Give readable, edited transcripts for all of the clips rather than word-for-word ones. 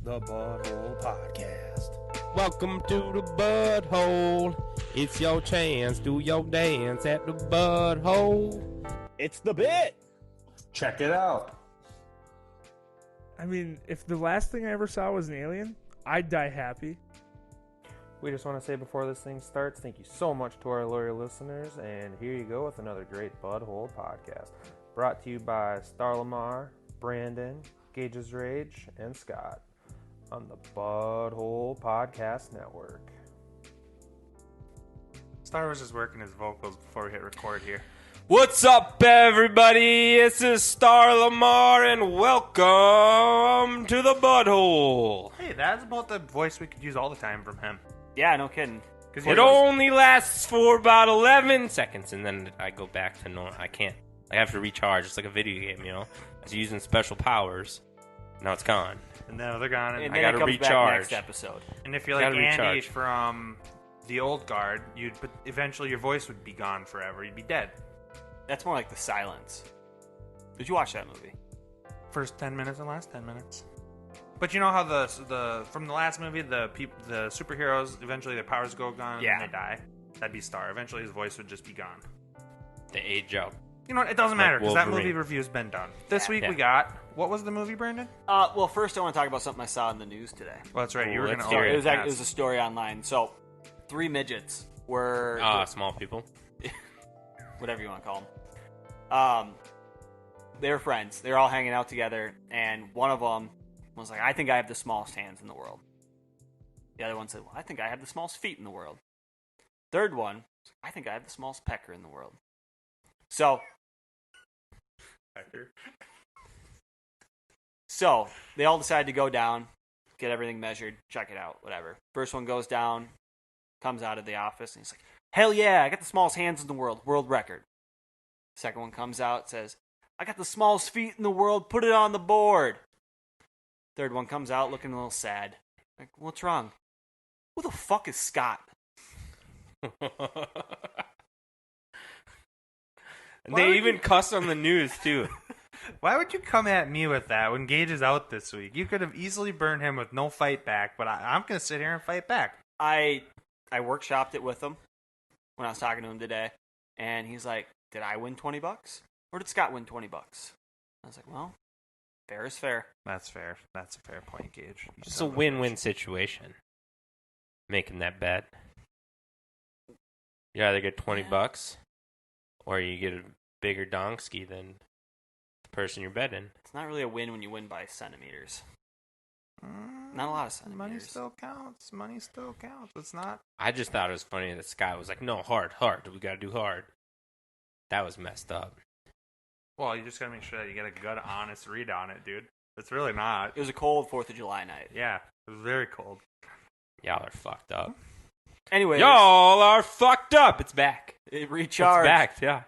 the Budhole Podcast. Welcome to the Budhole. It's your chance. Do your dance at the Budhole. It's the bit. Check it out. I mean, if the last thing I ever saw was an alien, I'd die happy. We just want to say before this thing starts, thank you so much to our loyal listeners, and here you go with another great Budhole podcast. Brought to you by Star Lamar, Brandon, Gage's Rage, and Scott on the Budhole Podcast Network. Star was just working his vocals before we hit record here. What's up, everybody? This is Star Lamar, and welcome to the Budhole. Hey, that's about the voice we could use all the time from him. Yeah, no kidding. It only lasts for about 11 seconds, and then I go back to normal. I can't. I have to recharge. It's like a video game, you know? I was using special powers. Now it's gone. And then they're gone. And And, then gotta it comes recharge. back next episode. if you're like gotta Andy recharge. from the old guard, but eventually your voice would be gone forever. You'd be dead. That's more like The Silence. Did you watch that movie? First 10 minutes and last 10 minutes. But you know how the from the last movie, the superheroes, eventually their powers go gone and Yeah. then they die? That'd be Star. Eventually his voice would just be gone. The age out. You know what? It doesn't Like matter because that Wolverine. movie review's been done. This week Yeah. we got... What was the movie, Brandon? Well, first I want to talk about something I saw in the news today. Well, that's right. You were Let's going hear It was, it. it was a story online. So, 3 midgets were... Small people. whatever you want to call them. They were friends. They were all hanging out together, and one of them was like, I think I have the smallest hands in the world. The other one said, well, I think I have the smallest feet in the world. Third one, I think I have the smallest pecker in the world. So, they all decided to go down, get everything measured, check it out, whatever. First one goes down, comes out of the office, and he's like, hell yeah, I got the smallest hands in the world record. Second one comes out, says, I got the smallest feet in the world, put it on the board. Third one comes out looking a little sad. Like, what's wrong? Who the fuck is Scott? They even cuss on the news, too. Why would you come at me with that when Gage is out this week? You could have easily burned him with no fight back, but I'm going to sit here and fight back. I workshopped it with him when I was talking to him today, and he's like, did I win $20? Or did Scott win $20? I was like, well, fair is fair. That's fair. That's a fair point, Gage. You It's a son of win-win bitch. situation. Making that bet. You either get $20 or you get a bigger donkey than the person you're betting. It's not really a win when you win by centimeters. Not a lot of centimeters. Money still counts. Money still counts. It's not. I just thought it was funny that Scott was like, no, hard. We gotta do hard. That was messed up. Well, you just got to make sure that you get a good, honest read on it, dude. It's really not. It was a cold 4th of July night. Yeah, it was very cold. Y'all are fucked up. Anyways, Y'all are fucked up. It's back. it It's recharged. back, yeah.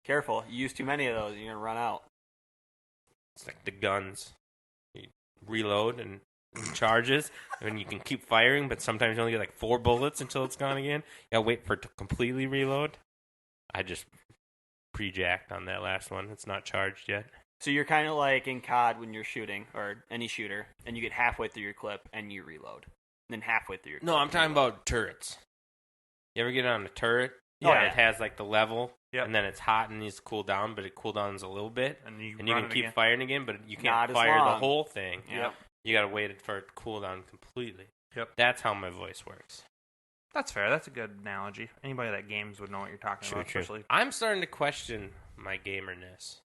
Careful. You use too many of those, you're going to run out. It's like the guns. You reload and it charges, and you can keep firing, but sometimes you only get like 4 bullets until it's gone again. You gotta wait for it to completely reload. I just pre-jacked on that last one. It's not charged yet. So you're kind of like in COD when you're shooting, or any shooter, and you get halfway through your clip and you reload. And then halfway through your clip. No, I'm you talking reload. about turrets. You ever get on a turret? Yeah. And it has like the level, Yep. and then it's hot and needs to cool down, but it cool downs a little bit, And you, and you run can it keep again. firing again, but you Not can't as fire the long. whole thing. Yep. You gotta wait for it to cool down completely. Yep. That's how my voice works. That's fair. That's a good analogy. Anybody that games would know what you're talking about, especially. I'm starting to question my gamerness.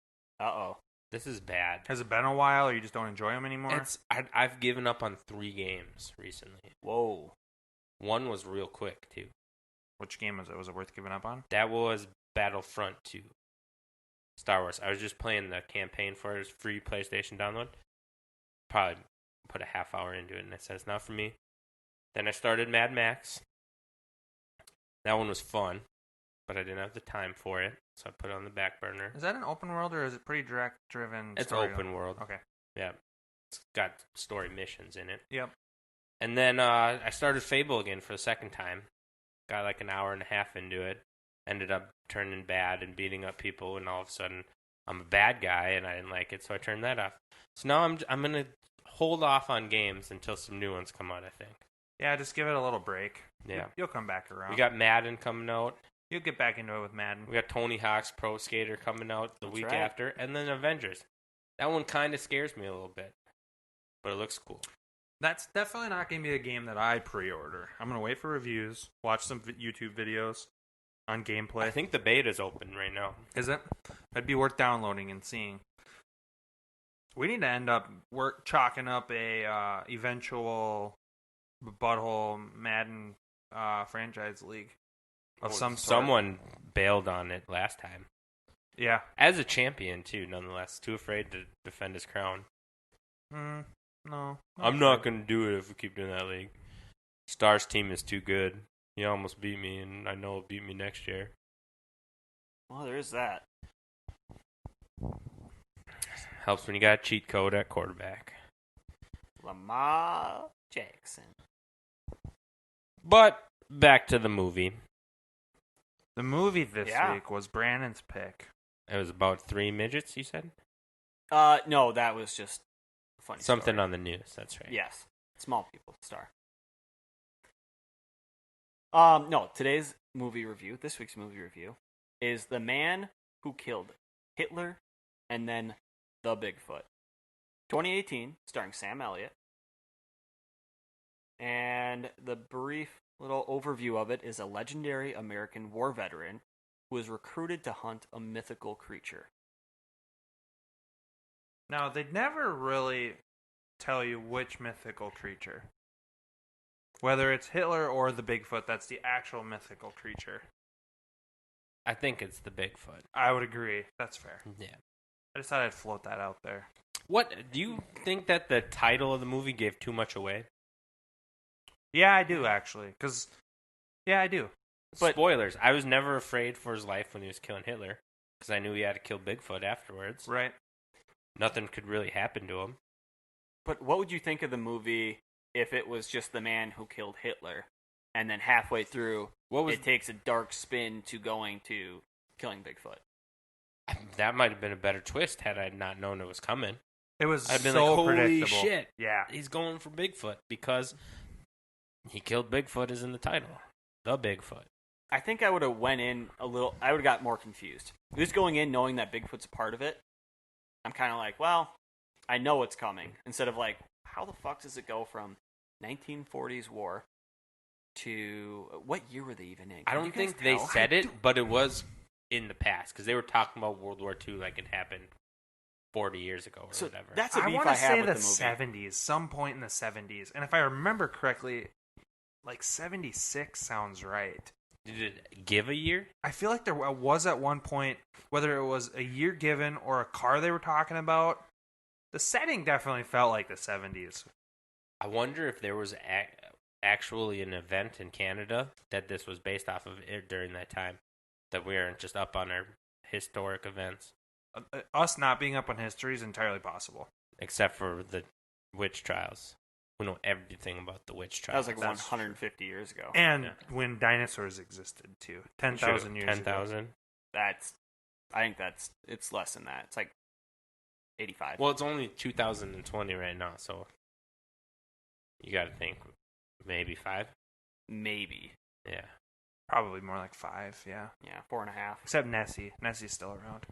Uh-oh. This is bad. Has it been a while, or you just don't enjoy them anymore? I've given up on 3 games recently. Whoa. One was real quick too. Which game was it? Was it worth giving up on? That was Battlefront 2. Star Wars. I was just playing the campaign for his free PlayStation download. Probably put a half hour into it, and it says not for me. Then I started Mad Max. That one was fun, but I didn't have the time for it, so I put it on the back burner. Is that an open world, or is it pretty direct-driven? It's story? open world. Okay. Yeah. It's got story missions in it. Yep. And then I started Fable again for the second time. Got like an hour and a half into it. Ended up turning bad and beating up people, and all of a sudden I'm a bad guy, and I didn't like it, so I turned that off. So now I'm gonna hold off on games until some new ones come out, I think. Yeah, just give it a little break. Yeah. You'll come back around. We got Madden coming out. You'll get back into it with Madden. We got Tony Hawk's Pro Skater coming out the week right. after. And then Avengers. That one kind of scares me a little bit. But it looks cool. That's definitely not going to be a game that I pre-order. I'm going to wait for reviews, watch some YouTube videos on gameplay. I think the beta's open right now. Is it? That'd be worth downloading and seeing. We need to end up chalking up a eventual Budhole Madden franchise league of some sort. Someone bailed on it last time. Yeah. As a champion, too, nonetheless. Too afraid to defend his crown. No. I'm not going to do it if we keep doing that league. Star's team is too good. He almost beat me, and I know he'll beat me next year. Well, there is that. Helps when you got a cheat code at quarterback. Lamar Jackson. But back to the movie. The movie this week was Brandon's pick. It was about 3 midgets, you said? No, that was just a funny Something story. on the news, that's right. Yes. Small people, Star. No, today's movie review, this week's movie review, is The Man Who Killed Hitler and Then the Bigfoot. 2018, starring Sam Elliott. And the brief little overview of it is a legendary American war veteran who is recruited to hunt a mythical creature. Now, they'd never really tell you which mythical creature. Whether it's Hitler or the Bigfoot, that's the actual mythical creature. I think it's the Bigfoot. I would agree. That's fair. Yeah. I just thought I'd float that out there. What, do you think that the title of the movie gave too much away? Yeah, I do, actually. Yeah, I do. But spoilers, I was never afraid for his life when he was killing Hitler, because I knew he had to kill Bigfoot afterwards. Right. Nothing could really happen to him. But what would you think of the movie if it was just the man who killed Hitler, and then halfway through, it takes a dark spin to going to killing Bigfoot? That might have been a better twist had I not known it was coming. It was I'd been so like, holy predictable. shit. Yeah. He's going for Bigfoot because he killed Bigfoot is in the title. The Bigfoot. I think I would have went in a little... I would have got more confused. Just going in knowing that Bigfoot's a part of it, I'm kind of like, well, I know it's coming. Instead of like, how the fuck does it go from 1940s war to... What year were they even in? I don't think they said it, but it was in the past, because they were talking about World War II like it happened 40 years ago or whatever. That's a beef I want I to have say with the the movie. 70s, some point in the 70s. And if I remember correctly, like 76 sounds right. Did it give a year? I feel like there was at one point, whether it was a year given or a car they were talking about, the setting definitely felt like the 70s. I wonder if there was actually an event in Canada that this was based off of it during that time, that we aren't just up on our historic events. Us not being up on history is entirely possible. Except for the witch trials. We know everything about the witch That trials. was like 150 years ago. And when dinosaurs existed, too. 10,000 years 10,000? ago. I think it's less than that. It's like 85. Well, it's only 2020 right now, so you got to think maybe 5? Maybe. Yeah. Probably more like 5, yeah. Yeah, 4.5. Except Nessie. Nessie's still around.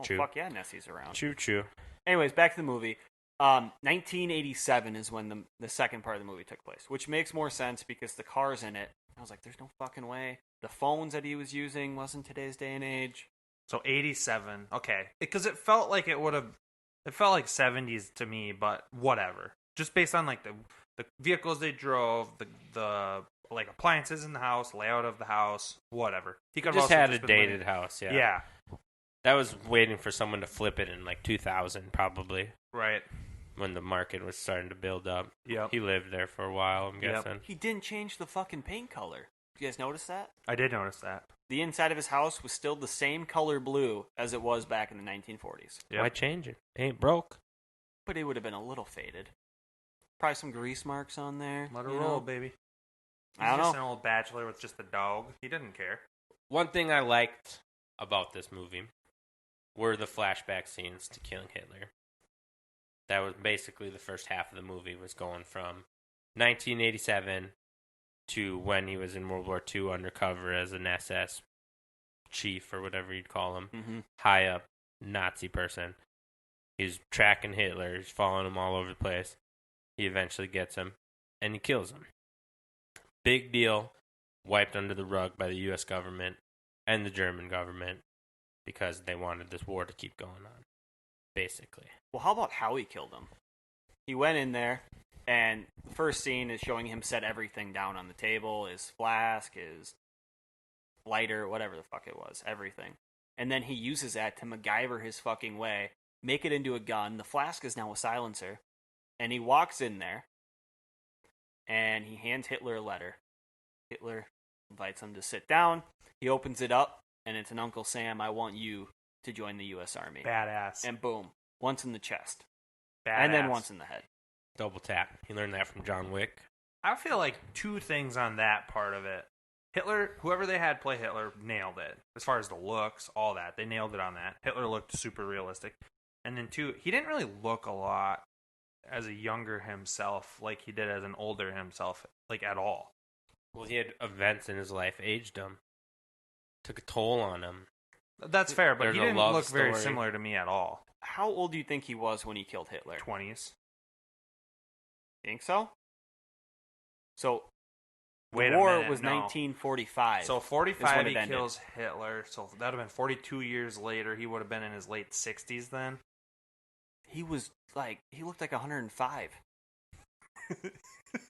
Oh, True. fuck yeah, Nessie's around. Choo-choo. Anyways, back to the movie. 1987 is when the second part of the movie took place, which makes more sense because the car's in it. I was like, there's no fucking way. The phones that he was using wasn't today's day and age. So 87. Okay. Because it felt like it felt like 70s to me, but whatever. Just based on like the vehicles they drove, the like appliances in the house, layout of the house, whatever. He could have Just also had a been dated living- house, yeah. Yeah. That was waiting for someone to flip it in like 2000, probably, Right. when the market was starting to build up. Yep. He lived there for a while, I'm Yep. guessing. He didn't change the fucking paint color. You guys notice that? I did notice that. The inside of his house was still the same color blue as it was back in the 1940s. Yep. Why change it? Ain't broke. But it would have been a little faded. Probably some grease marks on there. Let her you roll, know? baby. I don't He's just know. an old bachelor with just a dog. He didn't care. One thing I liked about this movie were the flashback scenes to killing Hitler. that was basically the first half of the movie was going from 1987 to when he was in World War II undercover as an SS chief or whatever you'd call him, high up Nazi person. He's tracking Hitler. He's following him all over the place. He eventually gets him, and he kills him. Big deal, wiped under the rug by the U.S. government and the German government because they wanted this war to keep going on, basically. Well, how about how he killed him? He went in there, and the first scene is showing him set everything down on the table, his flask, his lighter, whatever the fuck it was, everything. And then he uses that to MacGyver his fucking way, make it into a gun. The flask is now a silencer. And he walks in there, and he hands Hitler a letter. Hitler invites him to sit down. He opens it up, and it's an Uncle Sam, I want you to join the U.S. Army. Badass. And boom, once in the chest. Badass. And then once in the head. Double tap. He learned that from John Wick. I feel like two things on that part of it. Hitler, whoever they had play Hitler, nailed it. As far as the looks, all that. They nailed it on that. Hitler looked super realistic. And then two, he didn't really look a lot as a younger himself like he did as an older himself, like at all. Well, he had events in his life aged him. Took a toll on him. That's fair, but There's he a didn't love look very story. similar to me at all. How old do you think he was when he killed Hitler? 20s. Think so? So, Wait the a war minute, was no. 1945. So is 45 when he it ended. kills Hitler. So that would have been 42 years later. He would have been in his late 60s then. He was like, he looked like 105.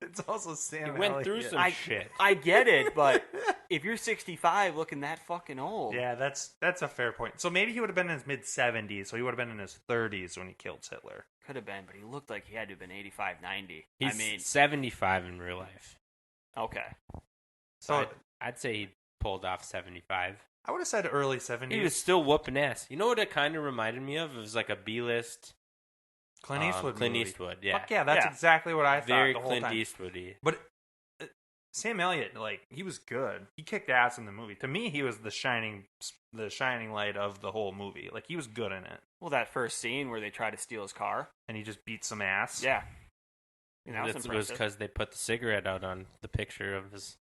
It's also Sam He went through Elliott. some shit. I get it, but if you're 65 looking that fucking old. Yeah, that's a fair point. So maybe he would have been in his mid-70s, so he would have been in his 30s when he killed Hitler. Could have been, but he looked like he had to have been 85, 90. He's I mean, 75 in real life. okay. So I'd say he pulled off 75. I would have said early 70s. He was still whooping ass. You know what it kind of reminded me of? It was like a B-list Clint Eastwood Clint movie. Eastwood, yeah. Fuck yeah, that's Yeah. exactly what I Very thought the whole Clint time. Eastwoody. But Sam Elliott, like, he was good. He kicked ass in the movie. To me, he was the shining light of the whole movie. Like, he was good in it. Well, that first scene where they try to steal his car. And he just beat some ass. Yeah. And that was It was impressive. because they put the cigarette out on the picture of his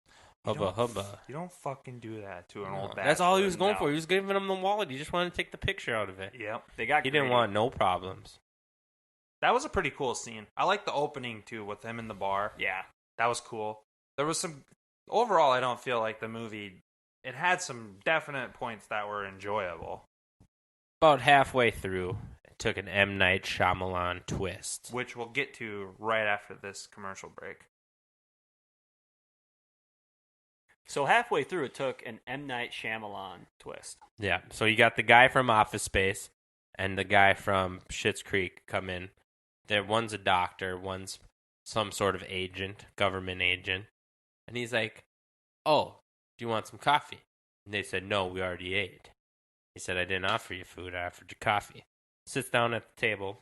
You hubba don't- hubba. You don't fucking do that to an No, old bastard. that's all he was going no. for. He was giving him the wallet. He just wanted to take the picture out of it. Yep. They got He didn't greedy. want no problems. That was a pretty cool scene. I like the opening, too, with him in the bar. Yeah. That was cool. There was some... Overall, I don't feel like the movie... It had some definite points that were enjoyable. About halfway through, it took an M. Night Shyamalan twist. Which we'll get to right after this commercial break. So halfway through, it took an M. Night Shyamalan twist. Yeah, so you got the guy from Office Space and the guy from Schitt's Creek come in. One's a doctor, one's some sort of agent, government agent. And he's like, "Oh, do you want some coffee?" And they said, "No, we already ate." He said, "I didn't offer you food, I offered you coffee." Sits down at the table.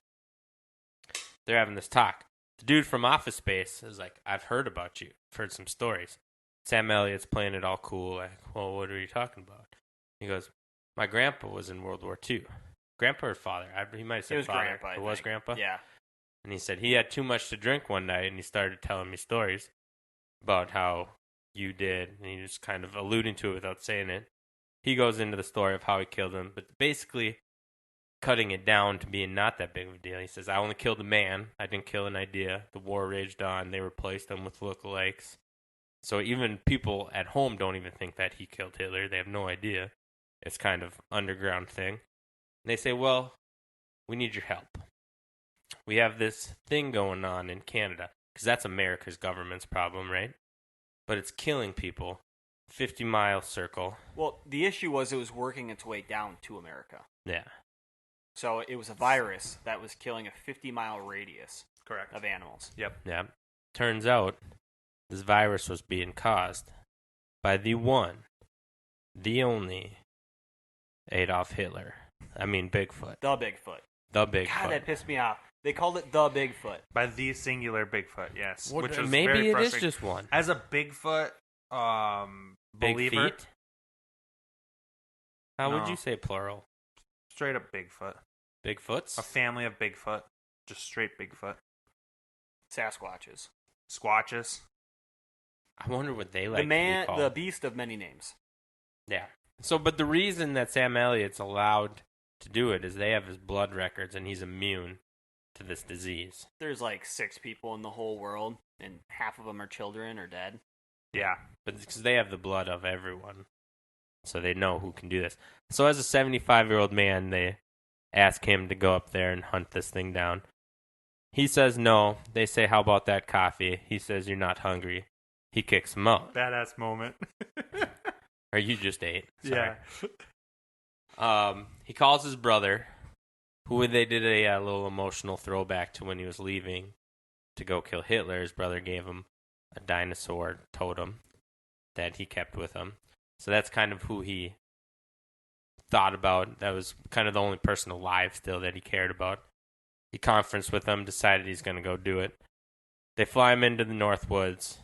They're having this talk. The dude from Office Space is like, "I've heard about you. I've heard some stories." Sam Elliott's playing it all cool. Like, "Well, what are you talking about?" He goes, "My grandpa was in World War II. Grandpa or father? He might have said It was father. Grandpa. I It was think. Grandpa? Yeah. And he said he had too much to drink one night, and he started telling me stories about how you did, and he was kind of alluding to it without saying it. He goes into the story of how he killed him, but basically cutting it down to being not that big of a deal. He says, "I only killed a man. I didn't kill an idea. The war raged on. They replaced him with lookalikes." So even people at home don't even think that he killed Hitler. They have no idea. It's kind of underground thing. And they say, "Well, we need your help. We have this thing going on in Canada," because that's America's government's problem, right? But it's killing people. 50-mile circle. Well, the issue was it was working its way down to America. Yeah. So it was a virus that was killing a 50-mile radius Correct. of animals. Yep. Yeah. Turns out this virus was being caused by the one, the only Adolf Hitler. I mean Bigfoot. The Bigfoot. The Bigfoot. God, that pissed me off. They called it the Bigfoot. By the singular Bigfoot, yes. Well, which was maybe very it is frustrating. just one. As a Bigfoot Big believer, feet? How would No. you say plural? straight up Bigfoot. Bigfoots? A family of Bigfoot. just straight Bigfoot? Sasquatches. Squatches. I wonder what they like The man, to be called. the beast of many names. Yeah. So, but the reason that Sam Elliott's allowed to do it is they have his blood records and he's immune to this disease. There's like 6 people in the whole world, and half of them are children or dead. Yeah. But because they have the blood of everyone. So they know who can do this. So as a 75-year-old man, they ask him to go up there and hunt this thing down. He says no. They say, how about that coffee? He says, you're not hungry. He kicks him out. Badass moment. Or you just ate. Sorry. Yeah. He calls his brother, who they did a little emotional throwback to when he was leaving to go kill Hitler. His brother gave him a dinosaur totem that he kept with him. So that's kind of who he thought about. That was kind of the only person alive still that he cared about. He conferenced with them, decided he's going to go do it. They fly him into the North Woods.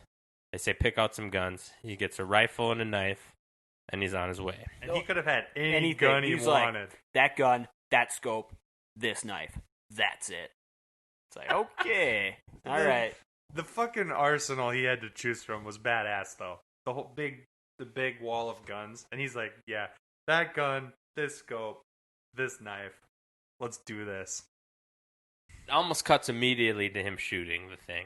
They say, pick out some guns. He gets a rifle and a knife, and he's on his way. And he could have had any Anything. gun he He's like, wanted. that gun, that scope, this knife. That's it. It's like, okay. All right. The fucking arsenal he had to choose from was badass, though. The big wall of guns, and he's like, yeah, that gun, this scope, this knife. Let's do this. It almost cuts immediately to him shooting the thing.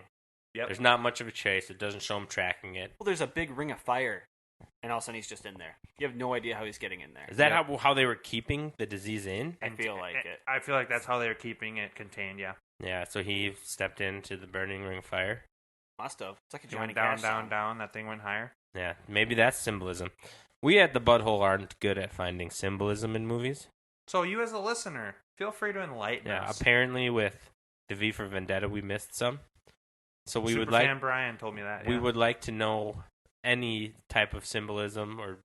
Yep. There's not much of a chase. It doesn't show him tracking it. Well, there's a big ring of fire, and all of a sudden he's just in there. You have no idea how he's getting in there. Is that how they were keeping the disease in? I feel like it. I feel like that's how they were keeping it contained, yeah. Yeah, so he stepped into the burning ring of fire. Must have. It's like a He Johnny went down, Cash down, song. down. That thing went higher. Yeah, maybe that's symbolism. We at the Budhole aren't good at finding symbolism in movies. So you as a listener, feel free to enlighten Yeah, us. apparently with the V for Vendetta we missed some. So we would Superfan like Brian told me that. we yeah. would like to know any type of symbolism or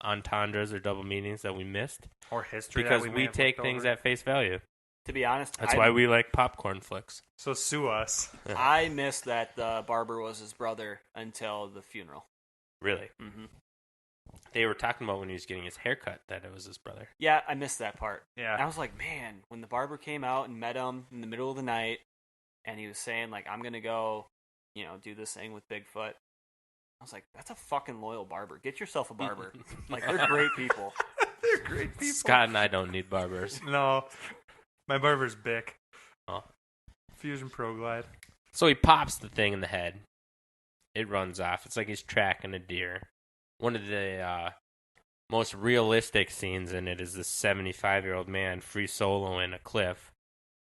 entendres or double meanings that we missed, or history because that we may have take looked things over. at face value. To be honest, That's why we like popcorn flicks. So sue us. I missed that the barber was his brother until the funeral. Really, Mm-hmm. they were talking about when he was getting his haircut that it was his brother. Yeah, I missed that part. Yeah. And I was like, man, when the barber came out and met him in the middle of the night, and he was saying, like, I'm going to go, do this thing with Bigfoot. I was like, that's a fucking loyal barber. Get yourself a barber. Like, they're great people. They're great people. Scott and I don't need barbers. No. My barber's Bic. Oh. Fusion Pro Glide. So he pops the thing in the head. It runs off. It's like he's tracking a deer. One of the most realistic scenes in it is this 75-year-old man free soloing a cliff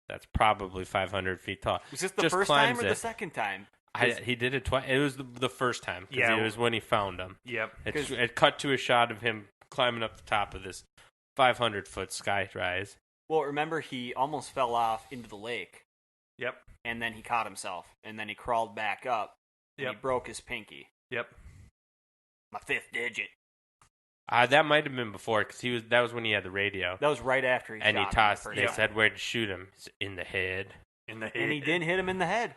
that's probably 500 feet tall. Was this the Just first time climbs or the it. second time? He did it twice. It was the first time. 'Cause Yeah. it was when he found him. Yep. It cut to a shot of him climbing up the top of this 500-foot sky rise. Well, remember, he almost fell off into the lake, Yep. and then he caught himself, and then he crawled back up, and he Yep. broke his pinky. Yep. My 5th digit. That might have been before, because that was when he had the radio. That was right after he And shot he him tossed. the first They time. said where to shoot him. It's in the head. In the And he didn't hit him in the head.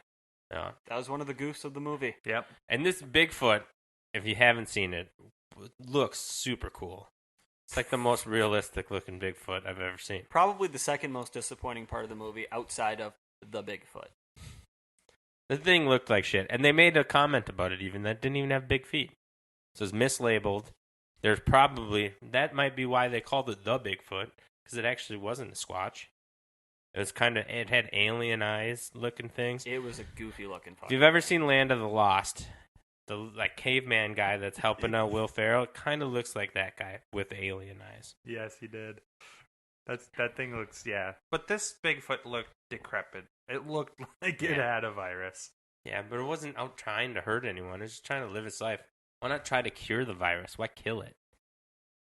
Yeah. That was one of the goofs of the movie. Yep. And this Bigfoot, if you haven't seen it, looks super cool. It's like the most realistic looking Bigfoot I've ever seen. Probably the second most disappointing part of the movie outside of the Bigfoot. The thing looked like shit, and they made a comment about it even that didn't even have big feet. So it's mislabeled. There's probably that might be why they called it the Bigfoot, because it actually wasn't a Squatch. It had alien eyes looking things. It was a goofy looking If fucker. you've ever seen Land of the Lost, the caveman guy that's helping out Will Ferrell, it kind of looks like that guy with alien eyes. Yes, he did. That thing looks, yeah. But this Bigfoot looked decrepit. It looked like it had a virus. Yeah, but it wasn't out trying to hurt anyone. It was just trying to live its life. Why not try to cure the virus? Why kill it?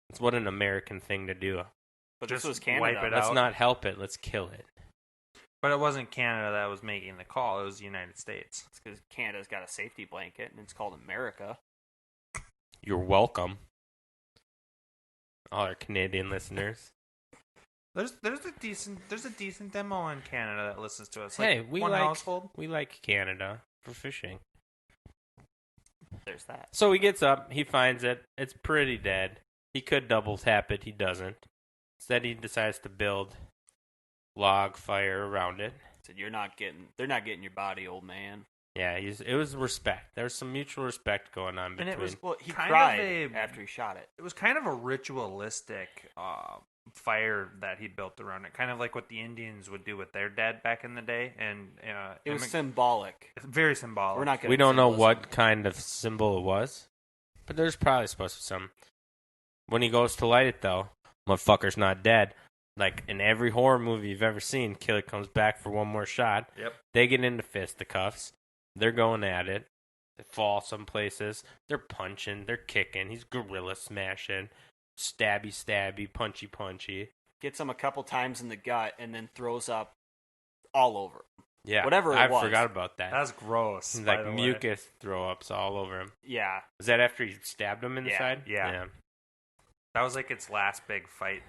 It's what an American thing to do. But Just this was Canada. wipe it Let's out. not help it. Let's kill it. But it wasn't Canada that was making the call. It was the United States. It's because Canada's got a safety blanket, and it's called America. You're welcome. All our Canadian listeners. There's a decent demo in Canada that listens to us. Hey, Like we one like household. we like Canada for fishing. There's that. So he gets up, he finds it. It's pretty dead. He could double tap it, he doesn't. Instead, he decides to build log fire around it. Said, they're not getting your body, old man. Yeah, it was respect. There was some mutual respect going on between. And it was He kind cried of after he shot it. It was kind of a ritualistic fire that he built around it, kind of like what the Indians would do with their dead back in the day. And it was symbolic. It's very symbolic. We're not. We don't know what kind of symbol it was, but there's probably supposed to be some. When he goes to light it, though, motherfucker's not dead. Like in every horror movie you've ever seen, killer comes back for one more shot. Yep. They get into fisticuffs. They're going at it. They fall some places. They're punching. They're kicking. He's gorilla smashing. Stabby, punchy. Gets him a couple times in the gut and then throws up all over. Yeah. Whatever it was. I forgot about that. That's gross. Like mucus throw-ups all over him. Yeah. Was that after he stabbed him in the side? Yeah. That was like its last big fight.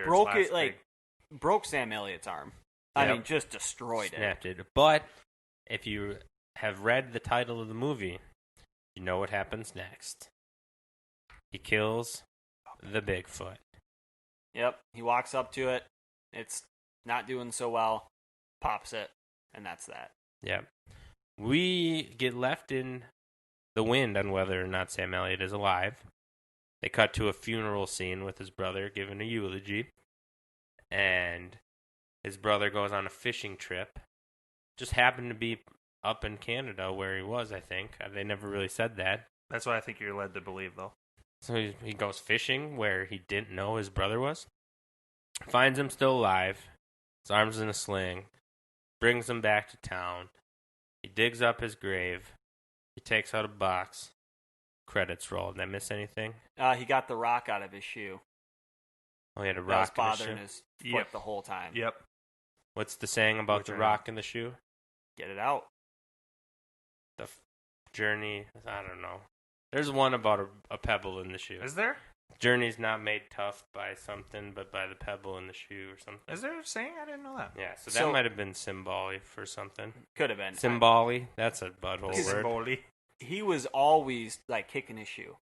Broke Sam Elliott's arm. I mean, just destroyed Snapped it. But if you have read the title of the movie, you know what happens next. He kills the Bigfoot. Yep. He walks up to it. It's not doing so well. Pops it. And that's that. Yep. We get left in the wind on whether or not Sam Elliott is alive. They cut to a funeral scene with his brother giving a eulogy. And his brother goes on a fishing trip. Just happened to be up in Canada where he was, I think. They never really said that. That's what I think you're led to believe, though. So he goes fishing where he didn't know his brother was. Finds him still alive. His arm's in a sling. Brings him back to town. He digs up his grave. He takes out a box. Credits roll. Did I miss anything? He got the rock out of his shoe. Oh, he had a That rock was in his bothering shoe? his foot the whole time. Yep. What's the saying about the rock in the shoe? Get it out. The journey, I don't know. There's one about a pebble in the shoe. Is there? Journey's not made tough by something, but by the pebble in the shoe or something. Is there a saying? I didn't know that. Yeah, so that might have been symbolic for something. Could have been. Symbolic? That's a butthole word. Symbolic. He was always, like, kicking his shoe.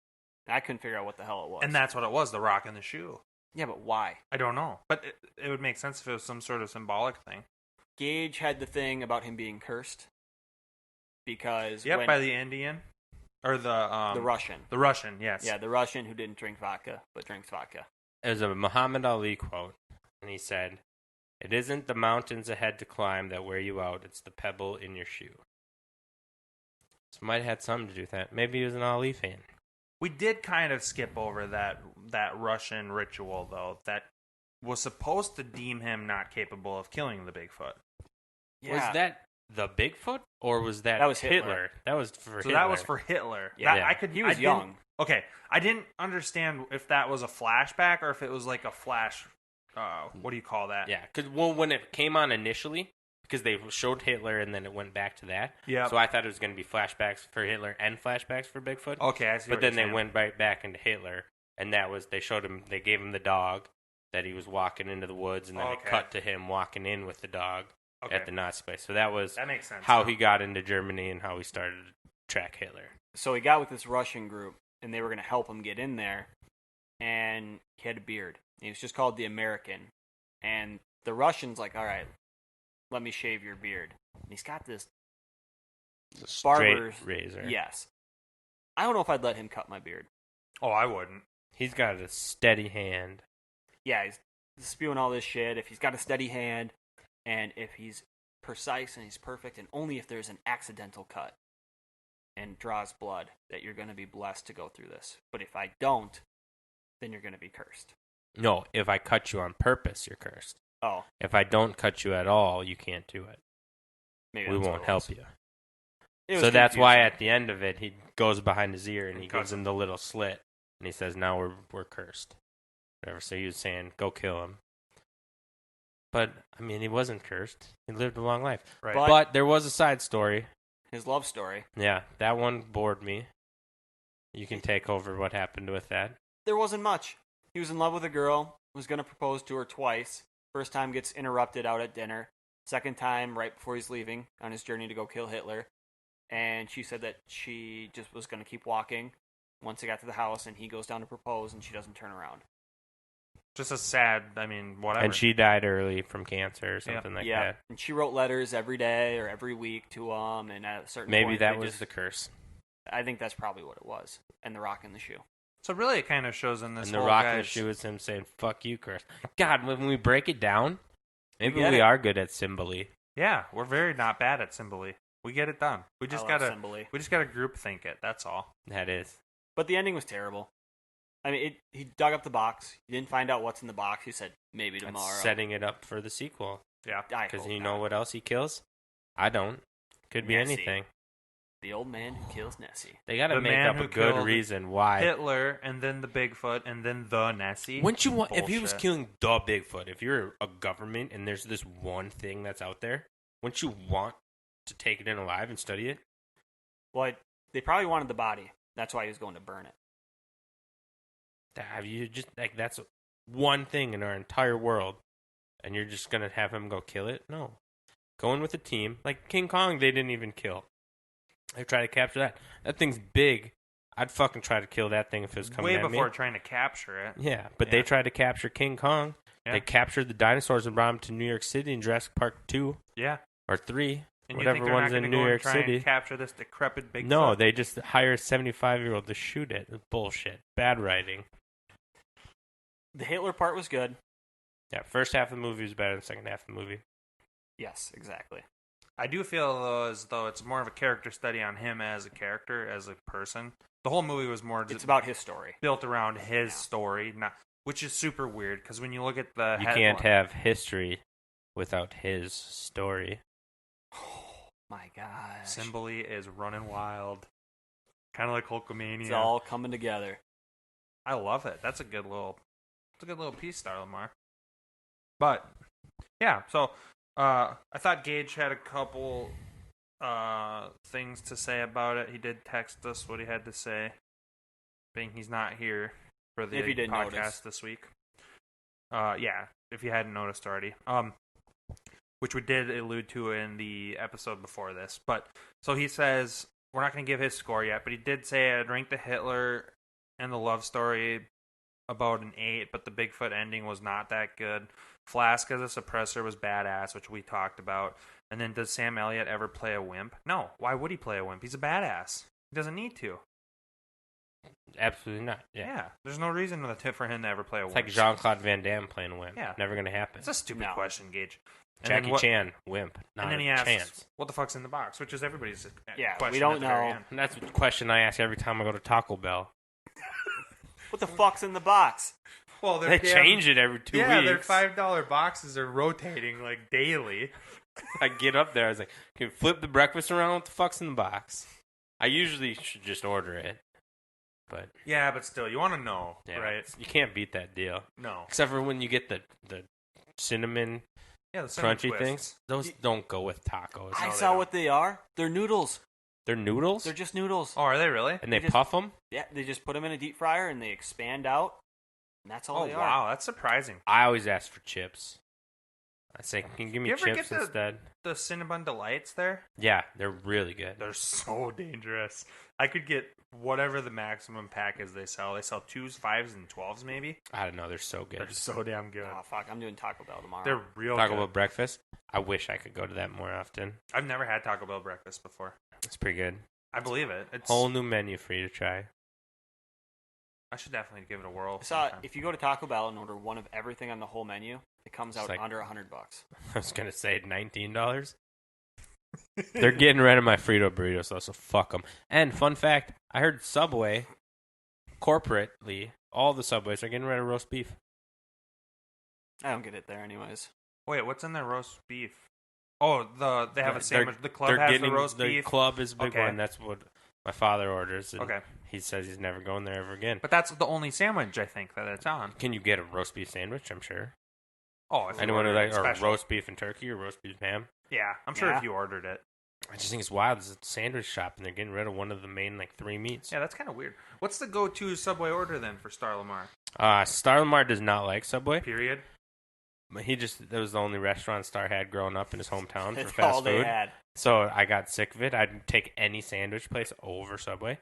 I couldn't figure out what the hell it was. And that's what it was, the rock in the shoe. Yeah, but why? I don't know. But it would make sense if it was some sort of symbolic thing. Gage had the thing about him being cursed. Because by the Indian. Or the Russian. The Russian, yes. Yeah, the Russian who didn't drink vodka, but drinks vodka. It was a Muhammad Ali quote, and he said, "It isn't the mountains ahead to climb that wear you out, it's the pebble in your shoe." So might have had something to do with that. Maybe he was an Ali fan. We did kind of skip over that Russian ritual, though, that was supposed to deem him not capable of killing the Bigfoot. Yeah. Was that the Bigfoot, or was that was Hitler? That was for Hitler. So that was for Hitler. Yeah. He was young. Okay, I didn't understand if that was a flashback or if it was like a flash. What do you call that? Yeah, because when it came on initially, because they showed Hitler and then it went back to that. Yeah. So I thought it was going to be flashbacks for Hitler and flashbacks for Bigfoot. Okay, I see. But then they went right back into Hitler, and that was they gave him the dog that he was walking into the woods, and then it cut to him walking in with the dog at the Nazi place. So that makes sense. How he got into Germany and how he started to track Hitler. So he got with this Russian group, and they were going to help him get in there, and he had a beard. He was just called the American, and the Russian's like, all right, let me shave your beard. And he's got this barber's razor. Yes. I don't know if I'd let him cut my beard. Oh, I wouldn't. He's got a steady hand. Yeah, he's spewing all this shit. If he's got a steady hand, and if he's precise and he's perfect, and only if there's an accidental cut and draws blood, that you're going to be blessed to go through this. But if I don't, then you're going to be cursed. No, if I cut you on purpose, you're cursed. Oh. If I don't cut you at all, you can't do it. Maybe we won't help you. So that's why at the end of it, he goes behind his ear and he gives him the little slit, and he says, "Now we're cursed." Whatever. So he was saying, "Go kill him." But I mean, he wasn't cursed. He lived a long life. Right. But there was a side story. His love story. Yeah, that one bored me. You can take over what happened with that. There wasn't much. He was in love with a girl, was going to propose to her twice. First time gets interrupted out at dinner. Second time right before he's leaving on his journey to go kill Hitler. And she said that she just was going to keep walking once they got to the house, and he goes down to propose, and she doesn't turn around. Just a sad, whatever. And she died early from cancer or something like yeah. that. And she wrote letters every day or every week to him, and at a certain Maybe point, that was the curse. I think that's probably what it was. And the rock in the shoe. So really, it kind of shows in this And the whole rock in the guy's- shoe is him saying, fuck you, curse. God, when we break it down, maybe get we it. are good at symbole. Yeah, we're very not bad at symbole. We get it done. We I just love gotta Symbole. we just gotta group think it. That's all. That is. But the ending was terrible. I mean, he dug up the box. He didn't find out what's in the box. He said, maybe That's tomorrow. setting it up for the sequel. Yeah. Because you know what else he kills? I don't. Could be Nessie. anything. The old man who kills Nessie. They got to The make man up who a good killed reason why. Hitler, and then the Bigfoot, and then the Nessie. Wouldn't you want, if he was Bullshit. killing the Bigfoot, if you're a government and there's this one thing that's out there, wouldn't you want to take it in alive and study it? Well, they probably wanted the body. That's why he was going to burn it. Have you just, like, that's one thing in our entire world, and you're just going to have him go kill it? No. Going with a team. Like King Kong, they didn't even kill. They tried to capture that. That thing's big. I'd fucking try to kill that thing if it was coming way at before me. trying to capture it. Yeah, but Yeah. they tried to capture King Kong. Yeah. They captured the dinosaurs and brought them to New York City in Jurassic Park 2 Yeah. or 3. And Whatever you think they're one's not in gonna New go York and try City. and capture this decrepit Bigfoot? No, they just hire a 75-year-old to shoot it. It's bullshit. Bad writing. The Hitler part was good. Yeah, first half of the movie was better than the second half of the movie. Yes, exactly. I do feel though as though it's more of a character study on him as a character, as a person. The whole movie was more It's about his story. built around his story, not, which is super weird because when you look at the You can't have history without his story. Oh my gosh. Symbole is running wild, kind of like Hulkamania. It's all coming together. I love it. That's a good little piece, Star Lamar. But yeah, so I thought Gage had a couple things to say about it. He did text us what he had to say, being he's not here for the If you didn't podcast notice. this week. Yeah, if you hadn't noticed already. Which we did allude to in the episode before this. But so he says we're not going to give his score yet, but he did say I'd rank the Hitler and the love story about an 8, but the Bigfoot ending was not that good. Flask as a suppressor was badass, which we talked about. And then does Sam Elliott ever play a wimp? No. Why would he play a wimp? He's a badass. He doesn't need to. Absolutely not. Yeah. Yeah. There's no reason for him to ever play a It's wimp. like Jean-Claude Van Damme playing a wimp. Yeah. Never going to happen. It's a stupid No. question, Gage. And then Jackie what- Chan, wimp. Not And then he a asks, chance. what the fuck's in the box? Which is everybody's Yeah, question we don't at the very know. end. And that's the question I ask every time I go to Taco Bell. What the fuck's in the box? Well, They change it every 2 Yeah, weeks. their $5 boxes are rotating like daily. I get up there, I was like, can you flip the breakfast around? What the fuck's in the box? I usually should just order it. But, Yeah, but still, you want to know, yeah, right? you can't beat that deal. No. Except for when you get the cinnamon Yeah, the cinnamon crunchy twists. things. Those don't go with tacos. I they saw don't. what they are. They're noodles. They're noodles? They're just noodles. Oh, are they really? and they just- puff them? Yeah, they just put them in a deep fryer and they expand out. And that's all Oh, they are. wow, that's surprising. I always ask for chips. I say, can you give me You ever chips get the- instead? The Cinnabon Delights there, Yeah, they're really good. they're so dangerous. I could get whatever the maximum pack is they sell. They sell 2s, 5s, and 12s maybe. I don't know. They're so good. They're so damn good. Oh, fuck. I'm doing Taco Bell tomorrow. They're real Taco good. Bell breakfast. I wish I could go to that more often. I've never had Taco Bell breakfast before. It's pretty good. I believe it. It's Whole new menu for you to try. I should definitely give it a whirl. I saw sometime. if you go to Taco Bell and order one of everything on the whole menu, it comes It's out like- under $100. I was gonna say $19. They're getting rid of my Frito burritos, though, so fuck them. And fun fact, I heard Subway, corporately, all the Subways are getting rid of roast beef. I don't get it there anyways. Wait, what's in their roast beef? Oh, they have a They're- sandwich. The club They're has getting the roast the beef. club is a big Okay. one. That's what my father orders. And Okay. He says he's never going there ever again. But that's the only sandwich I think that it's on. Can you get a roast beef sandwich? I'm sure. Oh, if you Anyone who ordered like it or special. roast beef and turkey or roast beef and ham? Yeah, I'm sure Yeah. if you ordered it. I just think it's wild. It's a sandwich shop and they're getting rid of one of the main like 3 meats. Yeah, that's kind of weird. What's the go-to Subway order then for Star Lamar? Star Lamar does not like Subway. Period. But that was the only restaurant Star had growing up in his hometown for That's fast all they food. had. So I got sick of it. I'd take any sandwich place over Subway.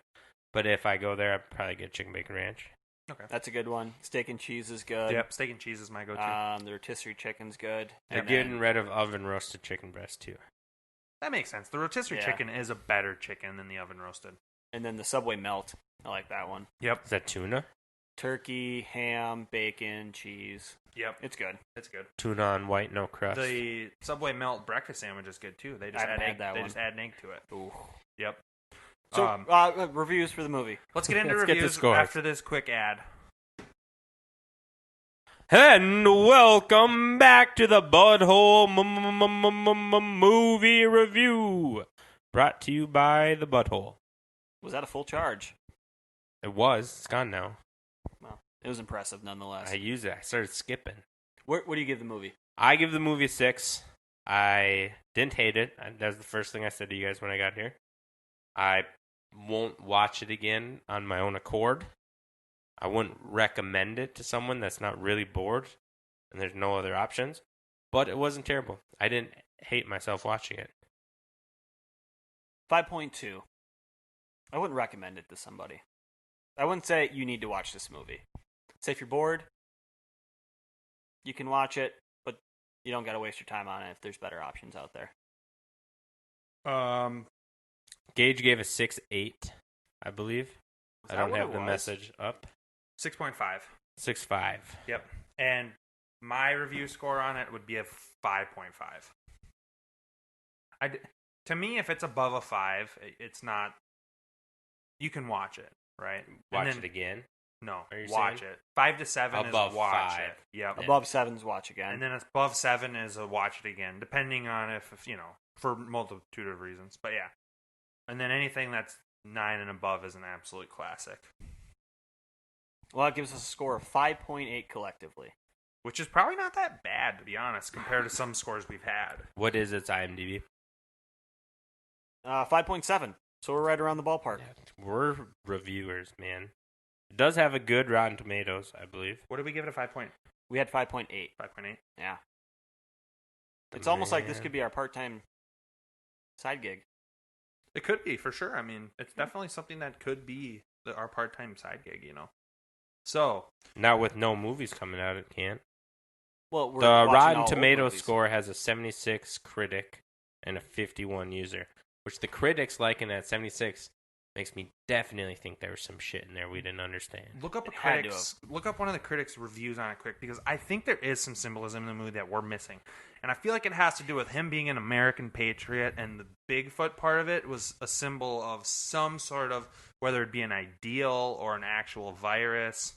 But if I go there, I'd probably get chicken bacon ranch. Okay. That's a good one. Steak and cheese is good. Yep, steak and cheese is my go-to. The rotisserie chicken's good. They're And getting then- rid of oven roasted chicken breast too. That makes sense. The rotisserie Yeah. chicken is a better chicken than the oven roasted. And then the Subway melt. I like that one. Yep. Is that tuna? Turkey, ham, bacon, cheese. Yep. It's good. It's good. Tuna on white, no crust. The Subway melt breakfast sandwich is good too. They just I haven't add had egg. that They one. just add an egg to it. Ooh. Yep. So, reviews for the movie. Let's get into Let's get the reviews scores. after this quick ad. And welcome back to the Budhole Movie Review, brought to you by the Budhole. Was that a full charge? It was. It's gone now. Well, it was impressive nonetheless. I used it. I started skipping. What do you give the movie? I give the movie a 6. I didn't hate it. That was the first thing I said to you guys when I got here. I won't watch it again on my own accord. I wouldn't recommend it to someone that's not really bored and there's no other options. But it wasn't terrible. I didn't hate myself watching it. 5.2. I wouldn't recommend it to somebody. I wouldn't say you need to watch this movie. Say if you're bored, you can watch it, but you don't got to waste your time on it if there's better options out there. Gage gave a 6.8, I believe. I don't what have it the was? message up. 6.5. 6.5. Yep. And my review score on it would be a 5.5. To me, if it's above a 5, it's not. You can watch it, right? Watch it again. No, Are you watch saying? it. 5 to 7 Above is watch 5. it. Yep. Above 7's watch again. And then above 7 is a watch it again, depending on if for multitude of reasons. But yeah. And then anything that's 9 and above is an absolute classic. Well, that gives us a score of 5.8 collectively. Which is probably not that bad, to be honest, compared to some scores we've had. What is its IMDb? 5.7. So we're right around the ballpark. Yeah, we're reviewers, man. It does have a good Rotten Tomatoes, I believe. What did we give it a 5.8? We had 5.8. 5.8? Yeah. It's almost like this could be our part-time side gig. It could be, for sure. I mean, it's definitely something that could be our part-time side gig, So, Now with no movies coming out, it can't. Well, we're The watching Rotten all old Tomatoes movies. score has a 76 critic and a 51 user, which the critics liking at 76 makes me definitely think there was some shit in there we didn't understand. look up It had to look up one of the critics' reviews on it quick, because I think there is some symbolism in the movie that we're missing. And I feel like it has to do with him being an American patriot, and the Bigfoot part of it was a symbol of some sort of, whether it be an ideal or an actual virus.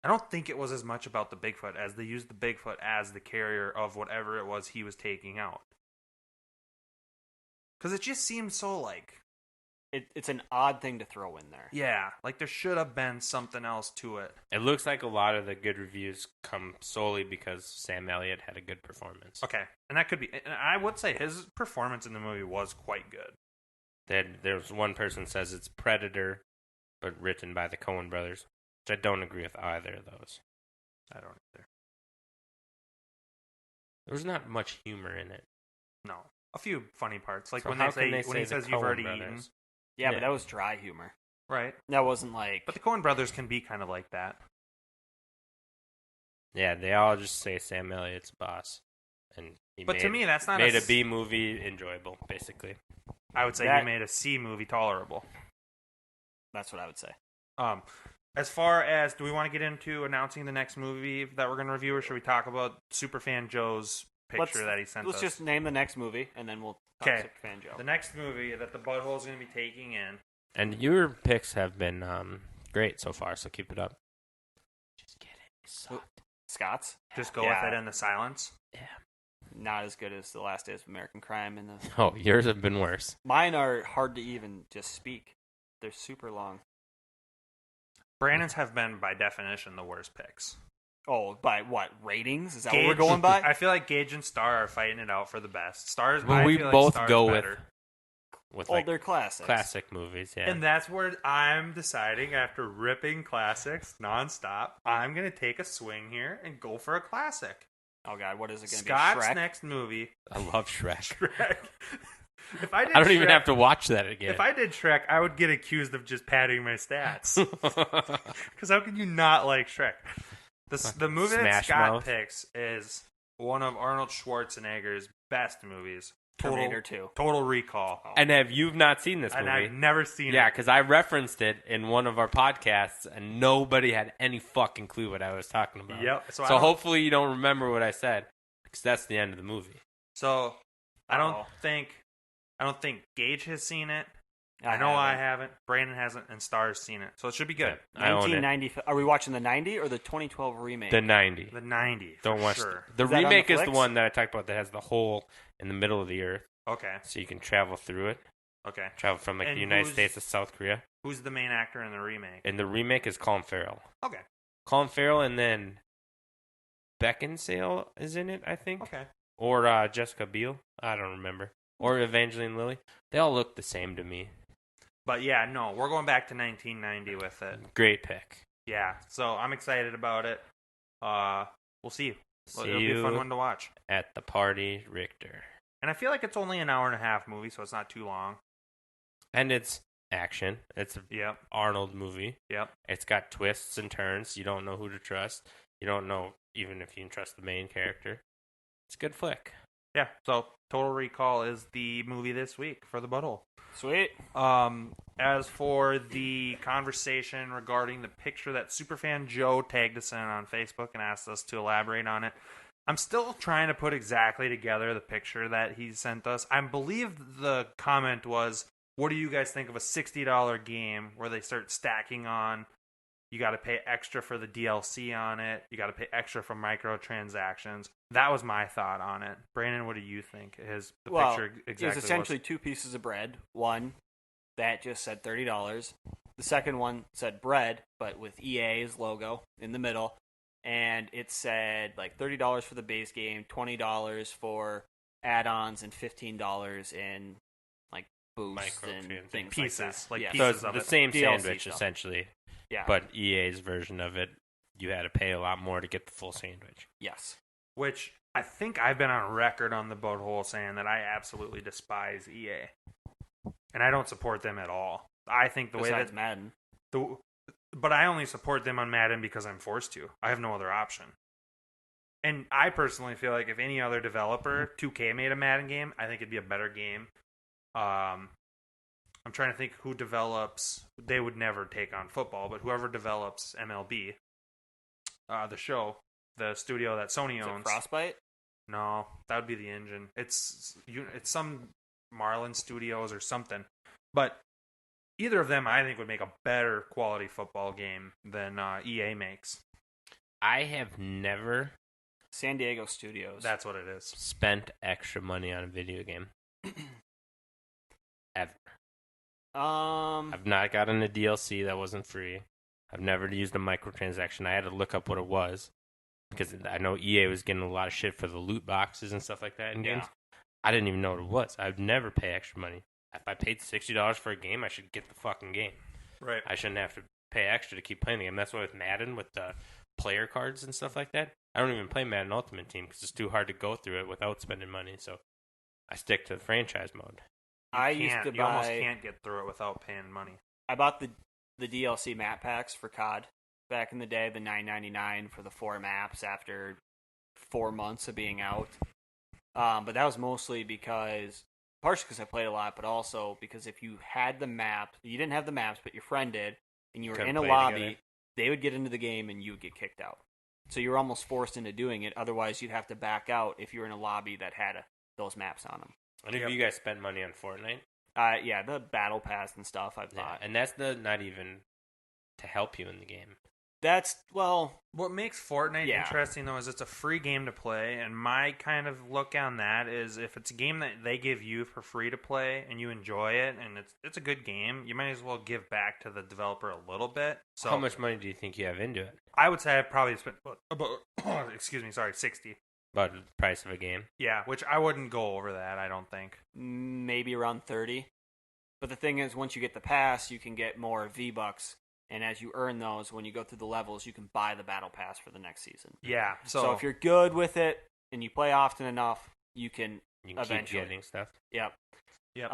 I don't think it was as much about the Bigfoot as they used the Bigfoot as the carrier of whatever it was he was taking out. Because it just seems so like... It's an odd thing to throw in there. Yeah, like there should have been something else to it. It looks like a lot of the good reviews come solely because Sam Elliott had a good performance. Okay, and that could be... And I would say his performance in the movie was quite good. There's one person says it's Predator, but written by the Coen brothers, which I don't agree with either of those. I don't either. There's not much humor in it. No. A few funny parts. Like So when how they can say they when say he the says you've Coen already brothers? eaten. Yeah, Yeah. but that was dry humor. Right. That wasn't like... But the Coen brothers can be kind of like that. Yeah, they all just say Sam Elliott's boss, and he But to me, that's not made a B movie enjoyable, basically. I would say That- he made a C movie tolerable. That's what I would say. As far as, do we want to get into announcing the next movie that we're going to review, or should we talk about Superfan Joe's picture that he sent Let's us? just name the next movie, and then we'll talk Okay. Superfan Joe. The next movie that the Budhole is going to be taking in. And your picks have been great so far, so keep it up. Just kidding. You sucked. Scott's? Just go Yeah. with it in the silence. Yeah. Not as good as The Last Days of American Crime. And the... Oh, yours have been worse. Mine are hard to even just speak. They're super long. Brandon's have been, by definition, the worst picks. Oh, by what? Ratings? Is that what we're going by? I feel like Gage and Star are fighting it out for the best. Stars, Well, I we feel like both Star's go better. with Oh, like they're classics. classic movies, yeah. And that's where I'm deciding, after ripping classics nonstop, I'm going to take a swing here and go for a classic. Oh, God. What is it going to be? Scott's Shrek? next movie, I love Shrek. Shrek. If I did I don't even Shrek- have to watch that again. If I did Shrek, I would get accused of just padding my stats. Because how can you not like Shrek? The movie that Smash Scott Mouth. picks is one of Arnold Schwarzenegger's best movies. Terminator 2. Total Recall. And you've not seen this And movie? I've never seen Yeah, it. because I referenced it in one of our podcasts, and nobody had any fucking clue what I was talking about. Yep. So I don't- hopefully you don't remember what I said, because that's the end of the movie. So I don't Uh-oh. think Gage has seen it. I know I haven't. Brandon hasn't, and Star's seen it. So it should be good. I own it. 1990. Are we watching the 90 or the 2012 remake? The 90. The 90. Don't for watch sure. the Is that on the remake is the flicks? one that I talked about that has the hole in the middle of the earth, Okay. so you can travel through it. Okay. Travel from like And the United who's- States to South Korea. Who's the main actor in the remake? And the remake is Colin Farrell. Okay. Colin Farrell, and then Beckinsale is in it, I think. Okay. Or Jessica Biel. I don't remember. Or Evangeline Lilly. They all look the same to me. But yeah, no, we're going back to 1990 with it. Great pick. Yeah. So I'm excited about it. We'll see you. See It'll be a fun you one to watch. at the party, Richter. And I feel like it's only an hour and a half movie, so it's not too long. And it's action. It's an Yep. Arnold movie. Yep. It's got twists and turns. You don't know who to trust. You don't know even if you can trust the main character. It's a good flick. Yeah. So Total Recall is the movie this week for the Budhole. Sweet. As for the conversation regarding the picture that Superfan Joe tagged us in on Facebook and asked us to elaborate on it, I'm still trying to put exactly together the picture that he sent us. I believe the comment was, what do you guys think of a $60 game where they start stacking on, you got to pay extra for the DLC on it, you got to pay extra for microtransactions. That was my thought on it. Brandon, what do you think? Is the picture exactly it was essentially two pieces of bread. One that just said $30. The second one said bread, but with EA's logo in the middle. And it said like $30 for the base game, $20 for add-ons, and $15 in like boosts and Microtransactions. things Pieces, like that. like So pieces it's of the it. same DLC sandwich, stuff. essentially. Yeah. But EA's version of it, you had to pay a lot more to get the full sandwich. Yes. Which I think I've been on record on the Budhole saying that I absolutely despise EA. And I don't support them at all. I think the Besides way that Madden. but I only support them on Madden because I'm forced to. I have no other option. And I personally feel like if any other developer, 2K made a Madden game, I think it'd be a better game. I'm trying to think who develops. They would never take on football, but whoever develops MLB, the show, the studio that Sony Is it owns. Frostbite? No, that would be the engine. It's some Marlin Studios or something. But either of them, I think, would make a better quality football game than EA makes. I have never San Diego Studios. That's what it is. spent extra money on a video game. Ever. I've not gotten a DLC that wasn't free. I've never used a microtransaction. I had to look up what it was because I know EA was getting a lot of shit for the loot boxes and stuff like that in games. I didn't even know what it was. I'd never pay extra money. If I paid $60 for a game, I should get the fucking game. Right. I shouldn't have to pay extra to keep playing the game. That's why with Madden, with the player cards and stuff like that, I don't even play Madden Ultimate Team because it's too hard to go through it without spending money. So I stick to the franchise mode. You almost can't get through it without paying money. I bought the DLC map packs for COD back in the day, the $9.99 for the 4 maps after 4 months of being out. But that was mostly partially because I played a lot, but also because if you had the map, you didn't have the maps, but your friend did, and you were Couldn't in a play lobby, together. they would get into the game and you would get kicked out. So you were almost forced into doing it. Otherwise, you'd have to back out if you were in a lobby that had those maps on them. Any of you guys spent money on Fortnite? Yeah, the battle pass and stuff I've Yeah, bought. and that's not even to help you in the game. That's, well, What makes Fortnite Yeah. interesting, though, is it's a free game to play, and my kind of look on that is if it's a game that they give you for free to play and you enjoy it and it's a good game, you might as well give back to the developer a little bit. So How much money do you think you have into it? I would say I probably spent about 60. About the price of a game? Yeah, which I wouldn't go over that, I don't think. maybe around 30. But the thing is, once you get the pass, you can get more V-Bucks. And as you earn those, when you go through the levels, you can buy the battle pass for the next season. Yeah, So if you're good with it and you play often enough, you can You can eventually. keep getting stuff. Yep. Yep.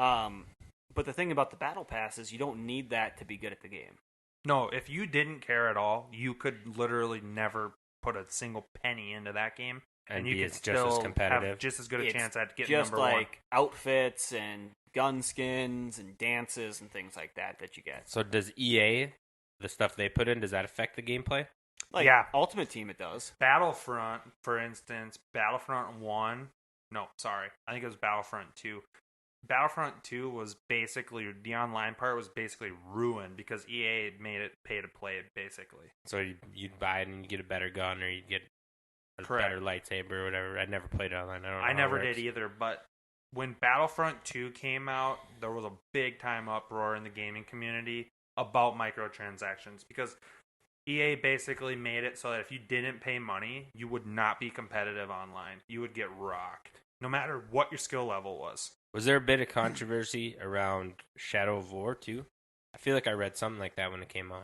But the thing about the battle pass is you don't need that to be good at the game. No, if you didn't care at all, you could literally never put a single penny into that game, And you be could just as still competitive. have just as good a It's chance at getting just number one. like outfits and gun skins and dances and things like that you get. So does EA, the stuff they put in, does that affect the gameplay? Like Yeah. Ultimate Team, it does. Battlefront, for instance, Battlefront 1. No, sorry. I think it was Battlefront 2. Battlefront 2 was basically, the online part was basically ruined because EA had made it pay to play it, basically. So you'd buy it and you get a better gun, or you'd get a Correct. better lightsaber or whatever. I never played it online. I don't know. I how never it works. did either, but when Battlefront 2 came out, there was a big time uproar in the gaming community about microtransactions because EA basically made it so that if you didn't pay money, you would not be competitive online. You would get rocked, no matter what your skill level was. Was there a bit of controversy around Shadow of War too? I feel like I read something like that when it came on.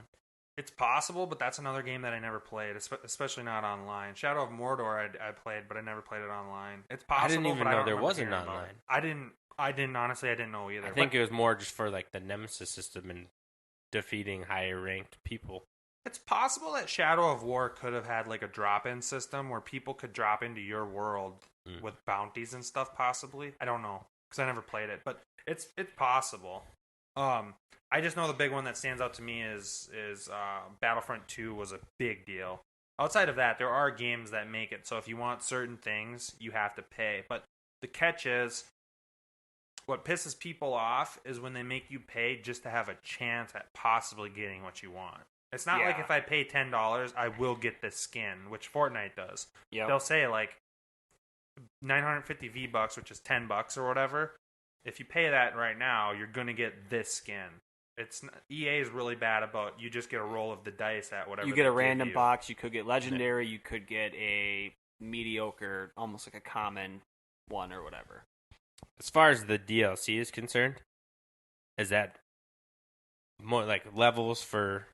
It's possible, but that's another game that I never played, especially not online. Shadow of Mordor I played, but I never played it online. It's possible. I didn't even but I know don't there remember was an hearing about online. it. I didn't honestly. I didn't know either. I think But it was more just for like the Nemesis system and defeating higher ranked people. it's possible that Shadow of War could have had like a drop-in system where people could drop into your world with bounties and stuff. Possibly, I don't know because I never played it, but it's possible. I just know the big one that stands out to me is Battlefront 2 was a big deal. Outside of that, there are games that make it so if you want certain things, you have to pay. But the catch is, what pisses people off is when they make you pay just to have a chance at possibly getting what you want. It's not like Yeah. if I pay $10, I will get this skin, which Fortnite does. Yep. They'll say like 950 V-Bucks, which is $10 or whatever. If you pay that right now, you're going to get this skin. EA is really bad about you just get a roll of the dice at whatever. You get a they give random you. box. You could get legendary. You could get a mediocre, almost like a common one or whatever. As far as the DLC is concerned, is that more like levels for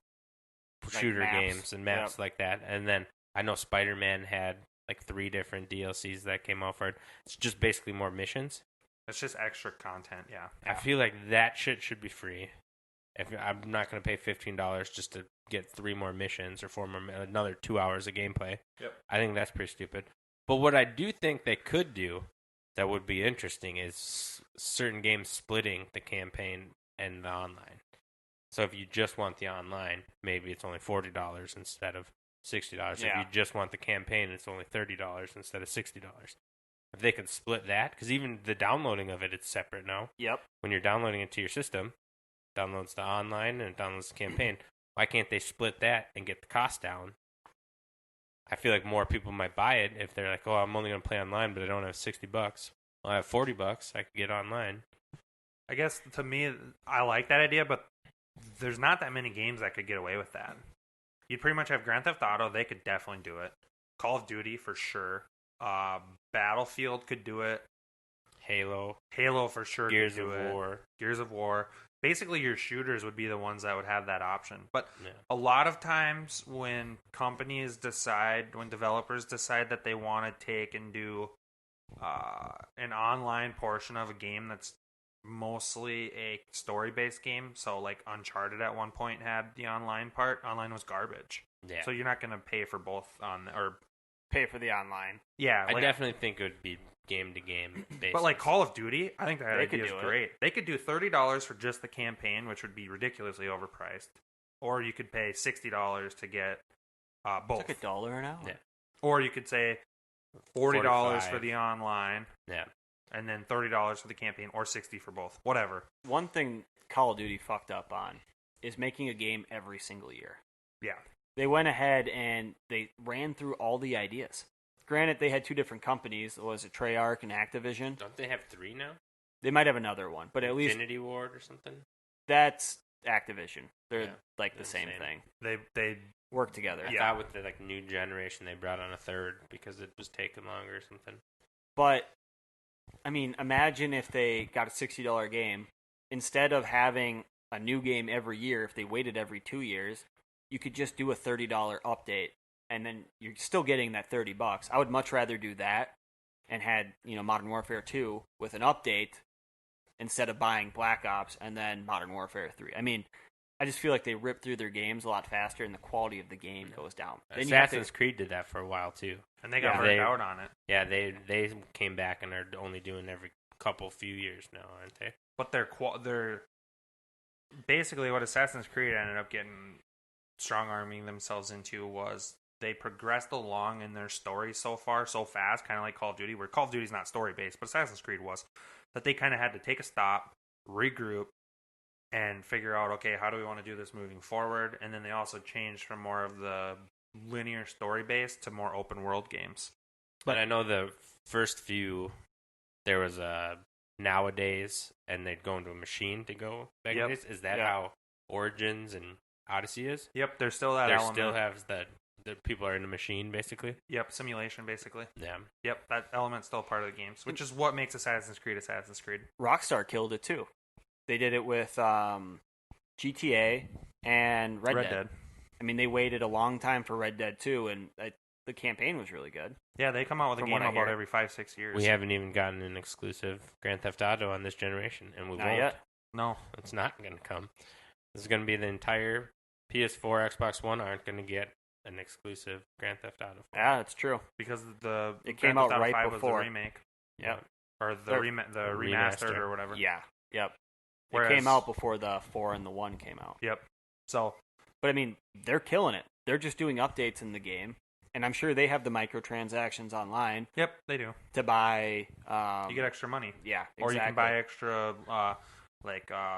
Like shooter maps. games and maps like that? And then I know Spider-Man had like 3 different DLCs that came out for it. It's just basically more missions. It's just extra content, yeah. I feel like that shit should be free. If I'm not going to pay $15 just to get 3 more missions or 4 more, another 2 hours of gameplay. Yep. I think that's pretty stupid. But what I do think they could do that would be interesting is certain games splitting the campaign and the online. So if you just want the online, maybe it's only $40 instead of $60. Yeah. If you just want the campaign, it's only $30 instead of $60. If they could split that, because even the downloading of it's separate now. Yep. When you're downloading it to your system, it downloads the online and it downloads the campaign. Why can't they split that and get the cost down? I feel like more people might buy it if they're like, oh, I'm only going to play online, but I don't have $60. Well, I have $40. I could get online. I guess to me, I like that idea, but there's not that many games that could get away with that. You'd pretty much have Grand Theft Auto. They could definitely do it. Call of Duty for sure. Battlefield could do it. Halo for sure Gears could do of it. War. Gears of War. Basically, your shooters would be the ones that would have that option. But Yeah. a lot of times when when developers decide that they want to take and do an online portion of a game that's mostly a story-based game, so like Uncharted at one point had the online part. Online was garbage. Yeah. So you're not going to pay for both Pay for the online. yeah, I like, definitely think it would be game to game basis. but like Call of Duty, I think that They could idea is do it. great. They could do $30 for just the campaign, which would be ridiculously overpriced, or you could pay $60 to get both. It's like $1 an hour. Yeah. Or you could say $40 for 45. the online, Yeah. and then $30 for the campaign, or $60 for both. Whatever. One thing Call of Duty fucked up on is making a game every single year. Yeah. They went ahead and they ran through all the ideas. Granted, they had 2 different companies. Was it Treyarch and Activision? Don't they have 3 now? They might have another one, but at least Infinity Ward or something? that's Activision. They're Yeah, like they're the same the same. thing. They Work together. I Yeah. thought with the like new generation they brought on a 3rd because it was taking longer or something. But, I mean, imagine if they got a $60 game. Instead of having a new game every year, if they waited every 2 years, you could just do a $30 update, and then you're still getting that $30. I would much rather do that and had, Modern Warfare 2 with an update instead of buying Black Ops and then Modern Warfare 3. I mean, I just feel like they rip through their games a lot faster and the quality of the game goes down. Then Assassin's Creed did that for a while too. And they got burnt out on it. Yeah, they came back and are only doing every few years now, aren't they? But they're basically what Assassin's Creed ended up getting strong-arming themselves into was they progressed along in their story so fast, kind of like Call of Duty, where Call of Duty's not story-based, but Assassin's Creed was, that they kind of had to take a stop, regroup, and figure out, okay, how do we want to do this moving forward? And then they also changed from more of the linear story-based to more open-world games. But I know the first few, there was a nowadays, and they'd go into a machine to go back in days. Is that how Origins and Odyssey is? Yep, there's still that element. There still has that the people are in a machine, basically? Yep, simulation, basically. Yeah. Yep, that element's still part of the games, which is what makes Assassin's Creed Assassin's Creed. Rockstar killed it, too. They did it with GTA and Red Dead. I mean, they waited a long time for Red Dead 2, and the campaign was really good. Yeah, they come out with a game about every 5-6 years. We haven't even gotten an exclusive Grand Theft Auto on this generation, and we Not won't. yet. No. It's not going to come. This is going to be the entire PS4, Xbox One aren't going to get an exclusive Grand Theft Auto. Yeah, that's true. Because it came out right 5 before. was the remake. Yep. Or the remastered or whatever. Yeah. Yep. Whereas, it came out before the 4 and the 1 came out. Yep. So, but I mean, they're killing it. They're just doing updates in the game, and I'm sure they have the microtransactions online. Yep, they do. To buy, you get extra money. Yeah, exactly. Or you can buy extra,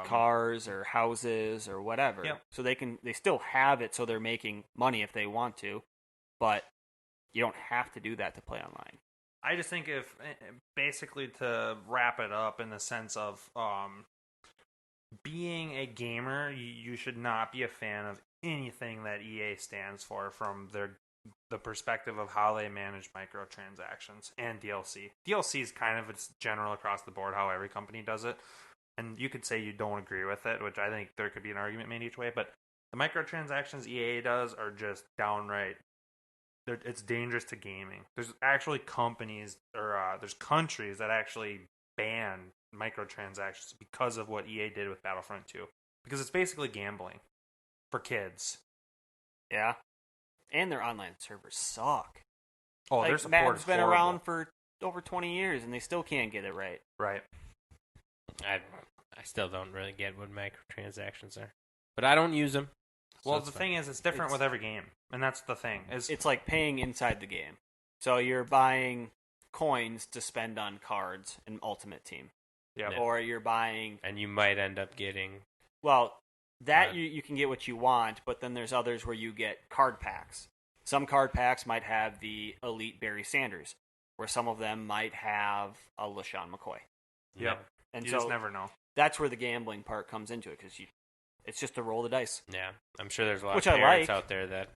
cars or houses or whatever. Yep. So they still have it, so they're making money if they want to, but you don't have to do that to play online. I just think basically to wrap it up in the sense of being a gamer, you should not be a fan of anything that EA stands for from the perspective of how they manage microtransactions and DLC. DLC is kind of it's general across the board how every company does it, and you could say you don't agree with it, which I think there could be an argument made each way, but the microtransactions EA does are just downright it's dangerous to gaming. There's actually companies or there's countries that actually ban microtransactions because of what EA did with Battlefront 2. Because it's basically gambling for kids. Yeah. And their online servers suck. Oh, their support Madden's is been horrible. around for over 20 years and they still can't get it right. Right. I still don't really get what microtransactions are. But I don't use them. Well, the thing is, it's different with every game. And that's the thing. It's like paying inside the game. So you're buying coins to spend on cards in Ultimate Team. Yeah. Or you're buying... And you might end up getting... Well, that you can get what you want, but then there's others where you get card packs. Some card packs might have the Elite Barry Sanders, where some of them might have a LaShawn McCoy. Yep. And you so just never know. That's where the gambling part comes into it, because it's just a roll of the dice. Yeah, I'm sure there's a lot Which of I parents like. out there that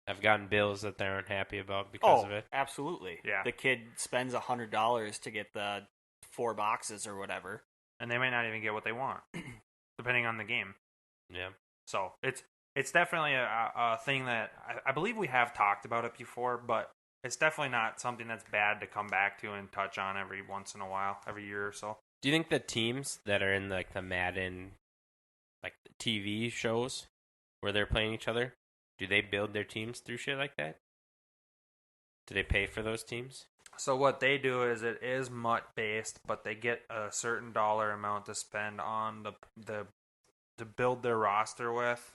have gotten bills that they aren't happy about because of it. Absolutely. Yeah. The kid spends $100 to get the 4 boxes or whatever. And they might not even get what they want, depending on the game. Yeah. So it's definitely a thing that I believe we have talked about it before, but it's definitely not something that's bad to come back to and touch on every once in a while, every year or so. Do you think the teams that are in like the Madden, like the TV shows where they're playing each other, do they build their teams through shit like that? Do they pay for those teams? So what they do is it is MUT based, but they get a certain dollar amount to spend on the to build their roster with.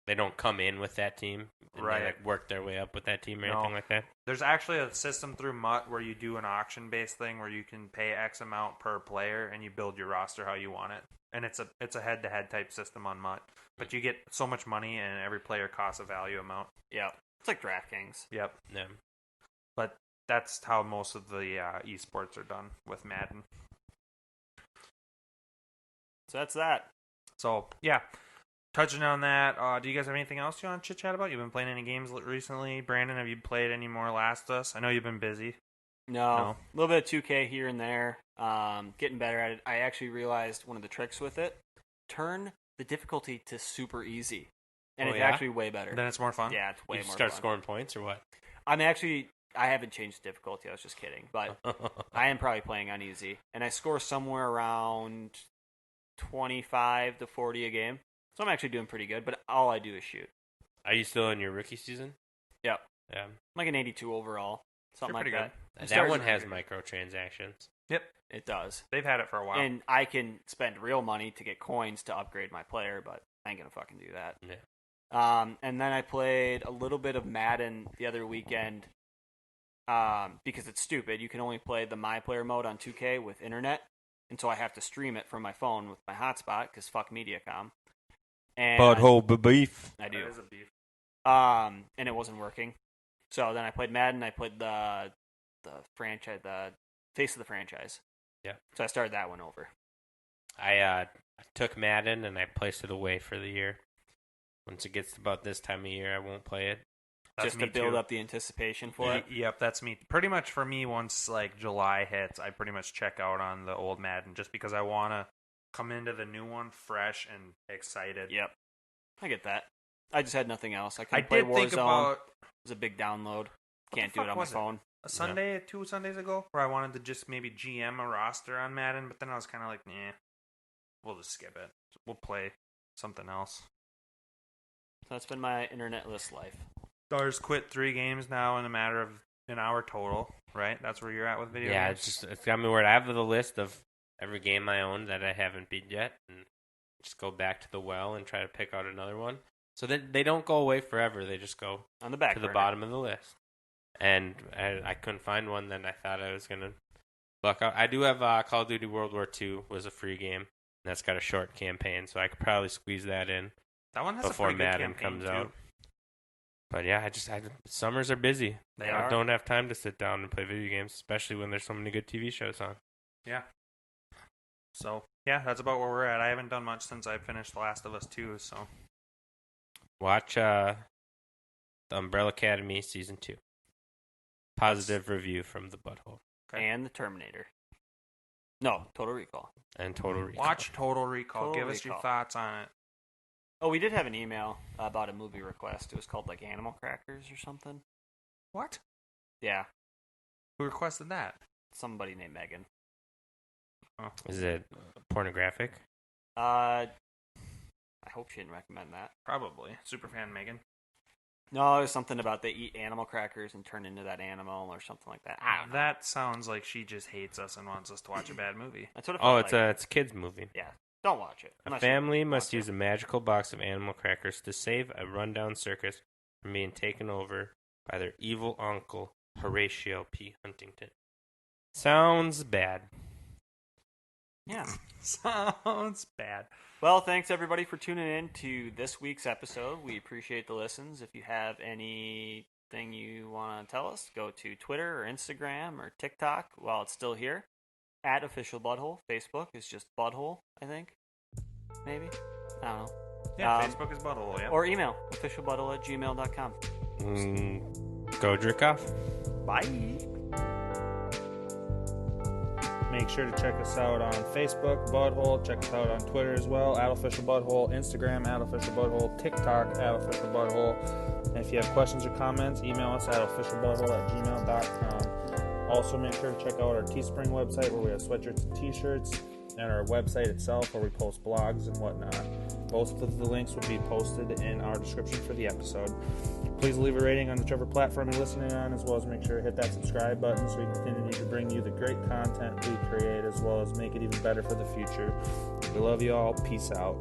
They don't come in with that team, and Right. They like work their way up with that team or anything like that. There's actually a system through MUT where you do an auction based thing where you can pay X amount per player and you build your roster how you want it. And it's a head to head type system on MUT, but you get so much money and every player costs a value amount. Yeah. It's like DraftKings. Yep. Yeah. But that's how most of the esports are done with Madden. So that's that. So, yeah. Touching on that, do you guys have anything else you want to chit-chat about? You've been playing any games recently? Brandon, have you played any more Last of Us? I know you've been busy. No. A little bit of 2K here and there. Getting better at it. I actually realized one of the tricks with it. Turn the difficulty to super easy. And it's actually way better. Then it's more fun? Yeah, it's way more start fun. scoring points or what? I'm actually I haven't changed the difficulty. I was just kidding. But I am probably playing on easy. And I score somewhere around 25 to 40 a game. So I'm actually doing pretty good. But all I do is shoot. Are you still in your rookie season? Yep. Yeah. I'm like an 82 overall. Something like pretty that. That one has microtransactions. Yep. It does. They've had it for a while. And I can spend real money to get coins to upgrade my player, but I ain't going to fucking do that. Yeah. And then I played a little bit of Madden the other weekend because it's stupid. You can only play the My Player mode on 2K with internet, and so I have to stream it from my phone with my hotspot because fuck Mediacom. And Budhole beef. I do. That is a beef. And it wasn't working. So then I played Madden. I played the franchise, the Face of the Franchise. Yeah. So I started that one over. I took Madden and I placed it away for the year. Once it gets about this time of year, I won't play it. Just to build up the anticipation for it. Yep, that's me. Pretty much for me, once like July hits, I pretty much check out on the old Madden just because I want to come into the new one fresh and excited. Yep. I get that. I just had nothing else. I couldn't play did Warzone. think about... It was a big download. Can't the do it fuck on my was it? phone. A Sunday, 2 Sundays ago, where I wanted to just maybe GM a roster on Madden, but then I was kind of like, nah, we'll just skip it. We'll play something else. So that's been my internetless life. Stars quit 3 games now in a matter of an hour total, right? That's where you're at with video games? It's got me where I have the list of every game I own that I haven't beat yet, and just go back to the well and try to pick out another one. So they don't go away forever. They just go on the back to burner. the bottom of the list. And I couldn't find one that I thought I was going to luck out. I do have Call of Duty World War II was a free game. And that's got a short campaign, so I could probably squeeze that in That one has before a pretty good Madden campaign comes too. out. But yeah, summers are busy. They I are. don't have time to sit down and play video games, especially when there's so many good TV shows on. Yeah. So, yeah, that's about where we're at. I haven't done much since I finished The Last of Us 2, so. Watch The Umbrella Academy Season 2. Positive review from the Budhole. Okay. And the Terminator. No, Total Recall. And Total Recall. Watch Total Recall. Total Give us your Recall. thoughts on it. Oh, we did have an email about a movie request. It was called like Animal Crackers or something. What? Yeah, Who requested that? somebody named Megan. Is it pornographic? I hope she didn't recommend that. Probably. Superfan Megan. No, it was something about they eat animal crackers and turn into that animal or something like that. I don't know. That sounds like she just hates us and wants us to watch a bad movie. That's what it felt It's like. a kids movie. Yeah, don't watch it. A unless you family want must to. use a magical box of animal crackers to save a rundown circus from being taken over by their evil uncle, Horatio P. Huntington. Sounds bad. Yeah. Sounds bad. Well, thanks everybody for tuning in to this week's episode. We appreciate the listens. If you have anything you want to tell us, go to Twitter or Instagram or TikTok while it's still here. At Official Budhole. Facebook is just Budhole, I think. Maybe? I don't know. Yeah, Facebook is Budhole, yeah. Or email, officialbudhole@gmail.com. Go jerk off. Bye! Make sure to check us out on Facebook, Budhole. Check us out on Twitter as well, @OfficialBudhole. Instagram, @OfficialBudhole. TikTok, @OfficialBudhole. And if you have questions or comments, email us at officialbudhole@gmail.com. Also, make sure to check out our Teespring website where we have sweatshirts and t-shirts, and our website itself where we post blogs and whatnot. Both of the links will be posted in our description for the episode. Please leave a rating on whichever platform you're listening on, as well as make sure to hit that subscribe button so we can continue to bring you the great content we create, as well as make it even better for the future. We love you all. Peace out.